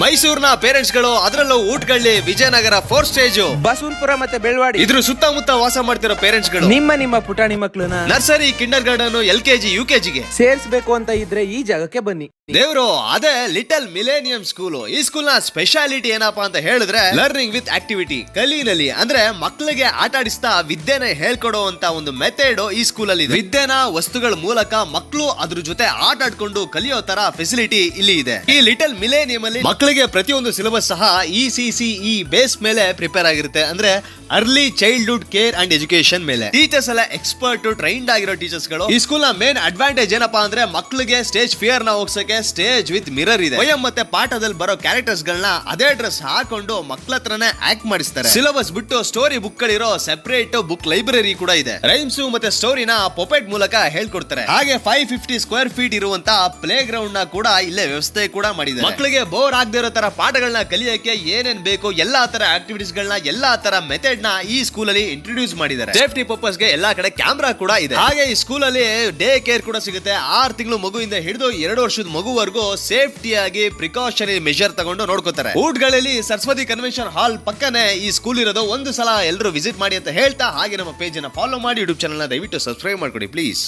ಮೈಸೂರಿನ ಪೇರೆಂಟ್ಸ್ ಗಳು ಅದರಲ್ಲೂ ಊಟಗಳ್ಳಿ ವಿಜಯನಗರ 4th ಸ್ಟೇಜ್ ಬಸವನಪುರ ಮತ್ತೆ ಬೆಳವಾಡಿ ಇದ್ರ ಸುತ್ತಮುತ್ತ ವಾಸ ಮಾಡ್ತಿರೋ ಪೇರೆಂಟ್ಸ್ ಗಳು ನಿಮ್ಮ ಪುಟಾಣಿ ಮಕ್ಕಳನ್ನ nursery, Kinder garden, LKG, UKG ಗೆ ಸೇರ್ಸ್ಬೇಕು ಅಂತ ಇದ್ರೆ ಈ ಜಾಗಕ್ಕೆ ಬನ್ನಿ. ದೇವ್ರು ಅದೇ ಲಿಟಲ್ ಮಿಲೇನಿಯಂ ಸ್ಕೂಲ್. ಈ ಸ್ಕೂಲ್ ನ ಸ್ಪೆಷಾಲಿಟಿ ಏನಪ್ಪಾ ಅಂತ ಹೇಳಿದ್ರೆ ಲರ್ನಿಂಗ್ ವಿತ್ ಆಕ್ಟಿವಿಟಿ, ಕಲೀನಲ್ಲಿ ಅಂದ್ರೆ ಮಕ್ಕಳಿಗೆ ಆಟ ಆಡಿಸ್ತಾ ವಿದ್ಯೆನ ಹೇಳ್ಕೊಡೋ ಅಂತ ಒಂದು ಮೆಥಡ್ ಈ ಸ್ಕೂಲ್ ಅಲ್ಲಿ ಇದೆ. ವಿದ್ಯೆನ ವಸ್ತುಗಳ ಮೂಲಕ ಮಕ್ಕಳು ಅದ್ರ ಜೊತೆ ಆಟ ಆಡ್ಕೊಂಡು ಕಲಿಯೋ ತರ ಫೆಸಿಲಿಟಿ ಇಲ್ಲಿ ಇದೆ. ಈ ಲಿಟಲ್ ಮಿಲೇನಿಯಂ ಅಲ್ಲಿ ಮಕ್ಕಳಿಗೆ ಪ್ರತಿಯೊಂದು ಸಿಲೆಬಸ್ ಸಹ ECCE ಬೇಸ್ ಮೇಲೆ ಪ್ರಿಪೇರ್ ಆಗಿರುತ್ತೆ. ಅಂದ್ರೆ early childhood care and education ಮೇಲೆ. ಟೀಚರ್ಸ್ ಎಲ್ಲ ಎಕ್ಸ್ಪರ್ಟ್ ಟ್ರೈನ್ಡ್ ಆಗಿರೋ ಟೀಚರ್ಸ್ ಗಳು. ಈ ಸ್ಕೂಲ್ ನ ಮೇನ್ ಅಡ್ವಾಂಟೇಜ್ ಏನಪ್ಪಾ ಅಂದ್ರೆ ಮಕ್ಕಳಿಗೆ ಸ್ಟೇಜ್ ಫಿಯರ್ ನ ಹೋಗ್ಸಕ್ಕೆ ಸ್ಟೇಜ್ ವಿತ್ ಮಿರರ್ ಇದೆ. ಮತ್ತೆ ಪಾಠದಲ್ಲಿ ಬರೋ ಕ್ಯಾರೆಕ್ಟರ್ಸ್ ಗಳನ್ನ ಅದೇ ಡ್ರೆಸ್ ಹಾಕೊಂಡು ಮಕ್ಕಳ ಹತ್ರನೇ ಆಕ್ಟ್ ಮಾಡಿಸ್ತಾರೆ. ಸಿಲೆಬಸ್ ಬಿಟ್ಟು ಸ್ಟೋರಿ ಬುಕ್ ಗಳಿರೋ ಸೆಪರೇಟ್ ಬುಕ್ ಲೈಬ್ರರಿ ಕೂಡ ಇದೆ. ರೈಮ್ಸ್ ಮತ್ತೆ ಸ್ಟೋರಿನ ಪೊಪೆಟ್ ಮೂಲಕ ಹೇಳ್ಕೊಡ್ತಾರೆ. ಹಾಗೆ 550 ಸ್ಕ್ವೇರ್ ಫೀಟ್ ಇರುವಂತ ಪ್ಲೇ ಗ್ರೌಂಡ್ ನ ಕೂಡ ಇಲ್ಲೇ ವ್ಯವಸ್ಥೆ ಕೂಡ ಮಾಡಿದೆ. ಮಕ್ಕಳಿಗೆ ಬೋರ್ ಆಗದೆ ಇರೋ ತರ ಪಾಠಗಳನ್ನ ಕಲಿಯಕ್ಕೆ ಏನೇನ್ ಬೇಕು ಎಲ್ಲಾ ತರ ಆಕ್ಟಿವಿಟೀಸ್ ಗಳನ್ನ ಎಲ್ಲಾ ತರ ಮೆಥಡ್ ನ ಈ ಸ್ಕೂಲ್ ಅಲ್ಲಿ ಇಂಟ್ರೊಡ್ಯೂಸ್ ಮಾಡಿದ್ದಾರೆ. ಸೇಫ್ಟಿ ಪರ್ಪಸ್ ಗೆ ಎಲ್ಲಾ ಕಡೆ ಕ್ಯಾಮ್ರಾ ಕೂಡ ಇದೆ. ಹಾಗೆ ಈ ಸ್ಕೂಲ್ ಅಲ್ಲಿ ಡೇ ಕೇರ್ ಕೂಡ ಸಿಗುತ್ತೆ. 6 ತಿಂಗಳು ಮಗುವಿಂದ ಹಿಡಿದು 2 ವರ್ಷದ ಮಗುವರೆಗೂ ಸೇಫ್ಟಿಯಾಗಿ ಪ್ರಿಕಾಷನರಿ ಮೆಜರ್ ತಗೊಂಡು ನೋಡ್ಕೋತಾರೆ. ಊಟಗಳಲ್ಲಿ ಸರಸ್ವತಿ ಕನ್ವೆನ್ಷನ್ ಹಾಲ್ ಪಕ್ಕನೆ ಈ ಸ್ಕೂಲ್ ಇರೋದು. ಒಂದು ಸಲ ಎಲ್ಲರೂ ವಿಸಿಟ್ ಮಾಡಿ ಅಂತ ಹೇಳ್ತಾ, ಹಾಗೆ ನಮ್ಮ ಪೇಜ್ ಅನ್ನ ಫಾಲೋ ಮಾಡಿ, ಯೂಟ್ಯೂಬ್ ಚಾನಲ್ ನ ದಯವಿಟ್ಟು ಸಬ್ಸ್ಕ್ರೈಬ್ ಮಾಡ್ಕೊಡಿ ಪ್ಲೀಸ್.